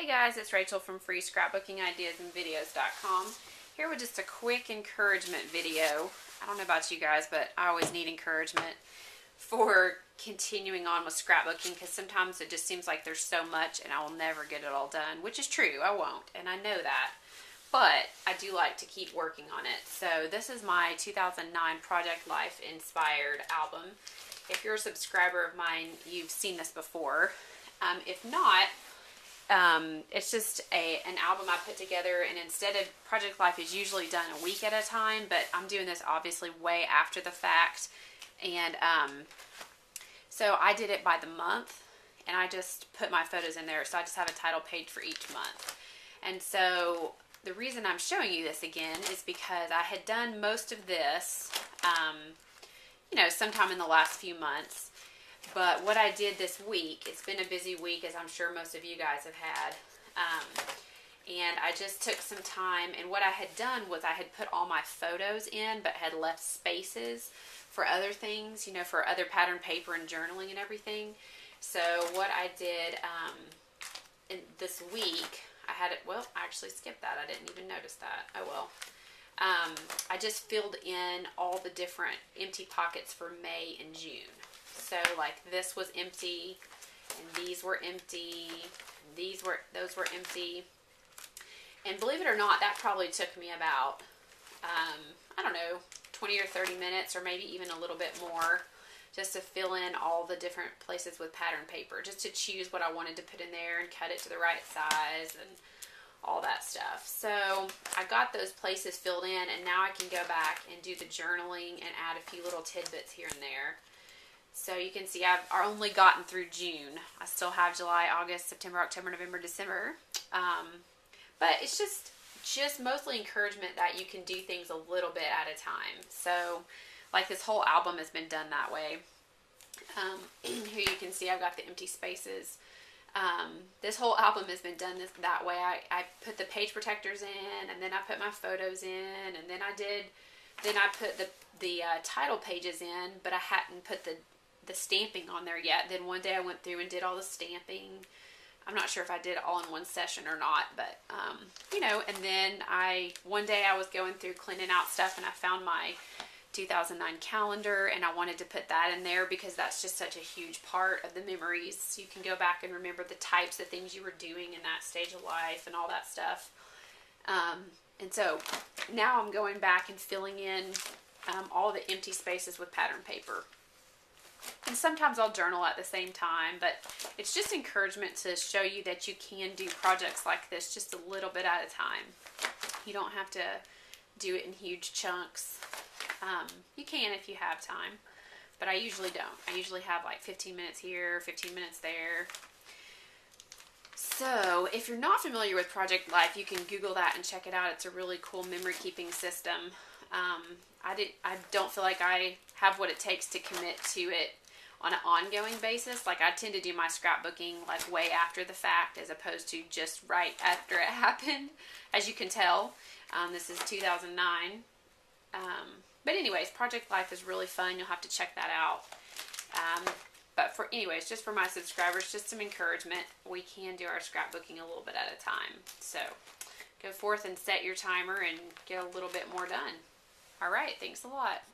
Hey guys, it's Rachel from freescrapbookingideasandvideos.com here with just a quick encouragement video. I don't know about you guys, but I always need encouragement for continuing on with scrapbooking because sometimes it just seems like there's so much and I will never get it all done, which is true, I won't, and I know that. But I do like to keep working on it. So this is my 2009 Project Life inspired album. If you're a subscriber of mine, you've seen this before. If not, it's just an album I put together, and instead of Project Life is usually done a week at a time, but I'm doing this obviously way after the fact, and so I did it by the month, and I just put my photos in there, so I just have a title page for each month. And so the reason I'm showing you this again is because I had done most of this, sometime in the last few months. But what I did this week, it's been a busy week, as I'm sure most of you guys have had, and I just took some time, and what I had done was I had put all my photos in, but had left spaces for other things, for other pattern paper and journaling and everything. So what I did in this week, I had it, well, I actually skipped that. I didn't even notice that. Oh well. I just filled in all the different empty pockets for May and June. So like this was empty, and these were empty, and those were empty. And believe it or not, that probably took me about, I don't know, 20 or 30 minutes, or maybe even a little bit more, just to fill in all the different places with pattern paper, just to choose what I wanted to put in there and cut it to the right size and all that stuff. So I got those places filled in, and now I can go back and do the journaling and add a few little tidbits here and there. So you can see I've only gotten through June. I still have July, August, September, October, November, December. But it's just mostly encouragement that you can do things a little bit at a time. So like this whole album has been done that way. Here you can see I've got the empty spaces. This whole album has been done that way. I put the page protectors in, and then I put my photos in, and then I put the title pages in, but I hadn't put the stamping on there yet. Then one day I went through and did all the stamping. I'm not sure if I did it all in one session or not, but and then one day I was going through cleaning out stuff, and I found my 2009 calendar, and I wanted to put that in there because that's just such a huge part of the memories. So you can go back and remember the types of things you were doing in that stage of life and all that stuff. And so now I'm going back and filling in all the empty spaces with pattern paper. And sometimes I'll journal at the same time, but it's just encouragement to show you that you can do projects like this just a little bit at a time. You don't have to do it in huge chunks. You can if you have time, but I usually don't. I usually have like 15 minutes here, 15 minutes there. So if you're not familiar with Project Life, you can Google that and check it out. It's a really cool memory keeping system. I don't feel like I have what it takes to commit to it on an ongoing basis. Like I tend to do my scrapbooking like way after the fact, as opposed to just right after it happened, as you can tell. This is 2009. But anyways, Project Life is really fun. You'll have to check that out. But anyways, just for my subscribers, just some encouragement. We can do our scrapbooking a little bit at a time. So go forth and set your timer and get a little bit more done. All right, thanks a lot.